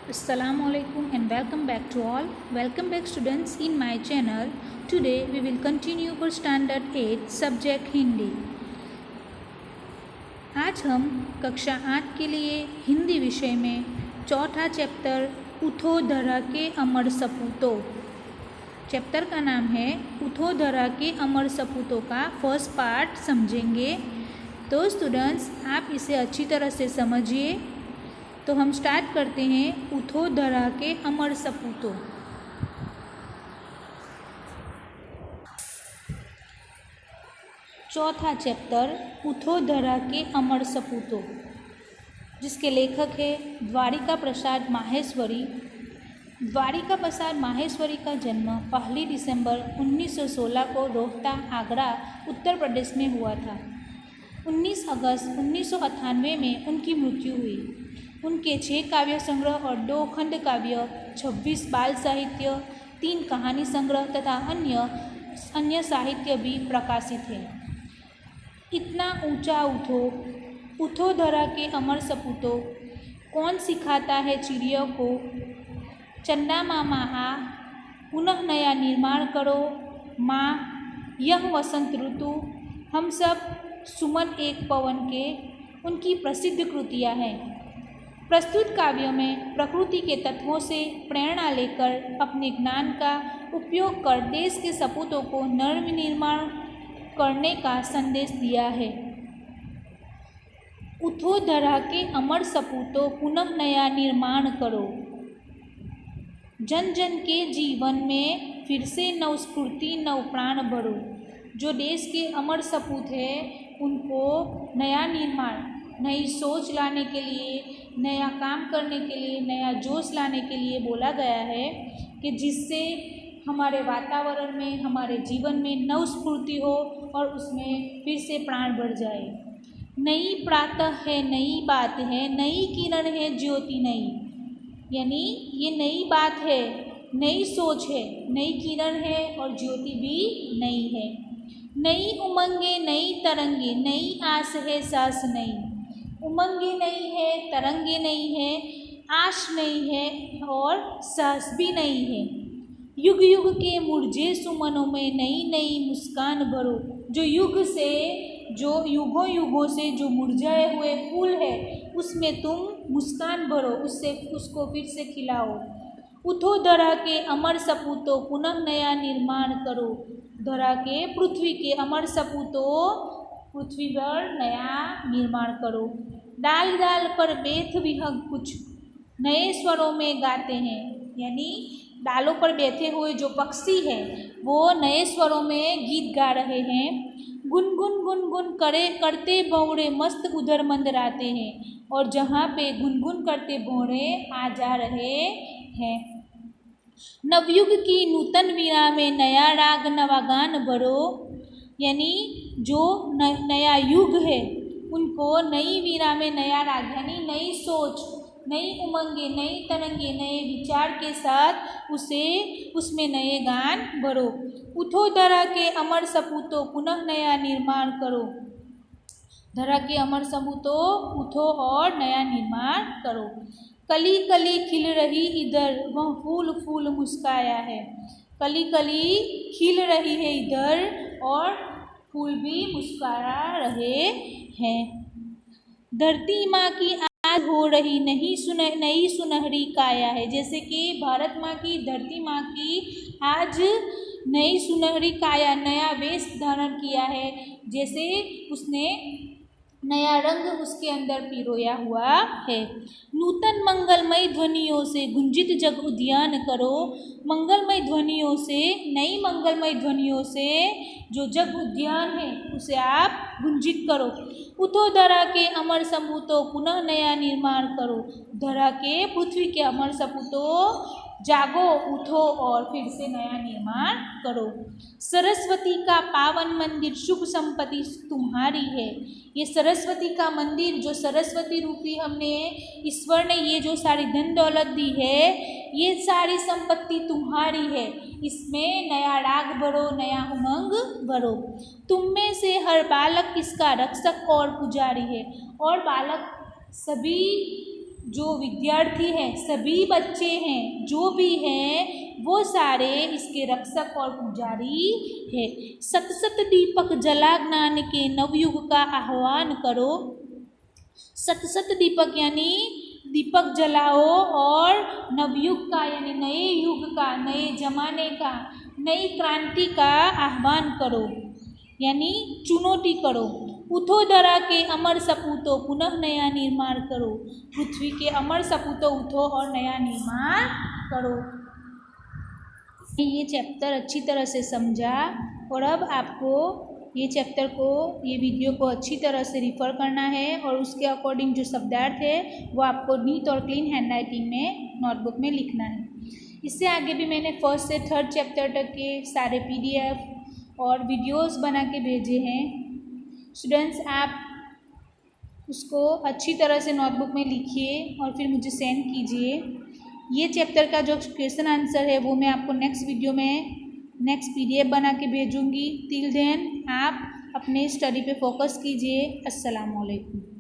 Assalamualaikum and welcome back to all. Welcome back students in my channel. Today we will continue for standard 8 subject Hindi. आज हम कक्षा 8 के लिए हिंदी विषय में चौथा चैप्टर उठो धरा के अमर सपूतों, चैप्टर का नाम है उठो धरा के अमर सपूतों का फर्स्ट पार्ट समझेंगे. तो स्टूडेंट्स आप इसे अच्छी तरह से समझिए. तो हम स्टार्ट करते हैं उठो धरा के अमर सपूतों. चौथा चैप्टर उठो धरा के अमर सपूतों, जिसके लेखक है द्वारिका प्रसाद माहेश्वरी. द्वारिका प्रसाद माहेश्वरी का जन्म 1 दिसंबर 1916 को रोहता, आगरा, उत्तर प्रदेश में हुआ था. 19 अगस्त 1998 में उनकी मृत्यु हुई. उनके 6 काव्य संग्रह और 2 खंड काव्य, 26 बाल साहित्य, 3 कहानी संग्रह तथा अन्य साहित्य भी प्रकाशित है. इतना ऊंचा उठो, उठो धरा के अमर सपूतों, कौन सिखाता है चिड़ियों को, चंदा मामा आ, पुनः नया निर्माण करो, माँ, यह वसंत ऋतु, हम सब, सुमन एक पवन के, उनकी प्रसिद्ध कृतियाँ हैं. प्रस्तुत काव्यों में प्रकृति के तत्वों से प्रेरणा लेकर अपने ज्ञान का उपयोग कर देश के सपूतों को नवनिर्माण करने का संदेश दिया है. उठो धरा के अमर सपूतों, पुनः नया निर्माण करो. जन जन के जीवन में फिर से नव स्फूर्ति, नव प्राण भरो. जो देश के अमर सपूत हैं उनको नया निर्माण, नई सोच लाने के लिए, नया काम करने के लिए, नया जोश लाने के लिए बोला गया है कि जिससे हमारे वातावरण में, हमारे जीवन में नव स्फूर्ति हो और उसमें फिर से प्राण बढ़ जाए. नई प्रातः है, नई बात है, नई किरण है, ज्योति नई. यानी ये नई बात है, नई सोच है, नई किरण है और ज्योति भी नई है. नई उमंगे, नई तरंगे, नई आस है, सांस नई. उमंगे नई है, तरंगे नई है, आश नई है और सांस भी नई है. युग युग के मुरझे सुमनों में नई नई मुस्कान भरो. जो युग से, जो युगों युगों से जो मुरझाए हुए फूल है उसमें तुम मुस्कान भरो, उससे उसको फिर से खिलाओ. उठो धरा के अमर सपूतों, पुनः नया निर्माण करो. धरा के, पृथ्वी के अमर सपूतों, पृथ्वी पर नया निर्माण करो. डाल डाल पर बेथ विहंग कुछ नए स्वरों में गाते हैं. यानी डालों पर बैठे हुए जो पक्षी हैं वो नए स्वरों में गीत गा रहे हैं. गुनगुन गुनगुन करते भौरे मस्त उधर मंडराते हैं. और जहाँ पे गुनगुन करते भौरे आ जा रहे हैं. नवयुग की नूतन वीणा में नया राग नवा गान भरो. यानी जो नया युग है उनको नई वीणा में नया राग, यानी नई सोच, नई उमंगे, नई तरंगे, नए विचार के साथ उसमें नए गान भरो. उठो धरा के अमर सपूतों, पुनः नया निर्माण करो. धरा के अमर सपूतों, उठो और नया निर्माण करो. कली कली खिल रही इधर, वह फूल फूल मुस्काया है. कली कली खिल रही है इधर और फूल भी मुस्कुरा रहे हैं. धरती माँ की आज हो रही नई सुनहरी काया है. जैसे कि भारत माँ की, धरती माँ की आज नई सुनहरी काया, नया वेश धारण किया है. जैसे उसने नया रंग उसके अंदर पिरोया हुआ है. नूतन मंगलमय ध्वनियों से गुंजित जग उद्यान करो. मंगलमय ध्वनियों से, नई मंगलमय ध्वनियों से जो जग उद्यान है उसे आप गुंजित करो. उठो धरा के अमर सपूतों, पुनः नया निर्माण करो. धरा के, पृथ्वी के अमर सपूतों, जागो, उठो और फिर से नया निर्माण करो. सरस्वती का पावन मंदिर, शुभ संपत्ति तुम्हारी है. ये सरस्वती का मंदिर, जो सरस्वती रूपी हमने ईश्वर ने ये जो सारी धन दौलत दी है, ये सारी संपत्ति तुम्हारी है. इसमें नया राग भरो, नया उमंग भरो. तुम में से हर बालक इसका रक्षक और पुजारी है. और बालक सभी जो विद्यार्थी हैं, सभी बच्चे हैं, जो भी हैं वो सारे इसके रक्षक और पुजारी है। सत सत दीपक जला ज्ञान के नवयुग का आह्वान करो। सत सत दीपक यानी दीपक जलाओ और नवयुग का यानी नए युग का, नए जमाने का, नई क्रांति का आह्वान करो यानी चुनौती करो। उठो धरा के अमर सपूतो पुनः नया निर्माण करो। पृथ्वी के अमर सपूतो उठो और नया निर्माण करो। ये चैप्टर अच्छी तरह से समझा और अब आपको ये चैप्टर को, ये वीडियो को अच्छी तरह से रिफ़र करना है और उसके अकॉर्डिंग जो शब्दार्थ है वो आपको नीट और क्लीन हैंडराइटिंग में नोटबुक में लिखना है। इससे आगे भी मैंने फर्स्ट से थर्ड चैप्टर तक के सारे PDF और वीडियोस बना के भेजे हैं। स्टूडेंट्स, आप उसको अच्छी तरह से नोटबुक में लिखिए और फिर मुझे सेंड कीजिए। ये चैप्टर का जो क्वेश्चन आंसर है वो मैं आपको नेक्स्ट वीडियो में नेक्स्ट PDF बना के भेजूँगी। टिल देन आप अपने स्टडी पे फोकस कीजिए। अस्सलाम वालेकुम।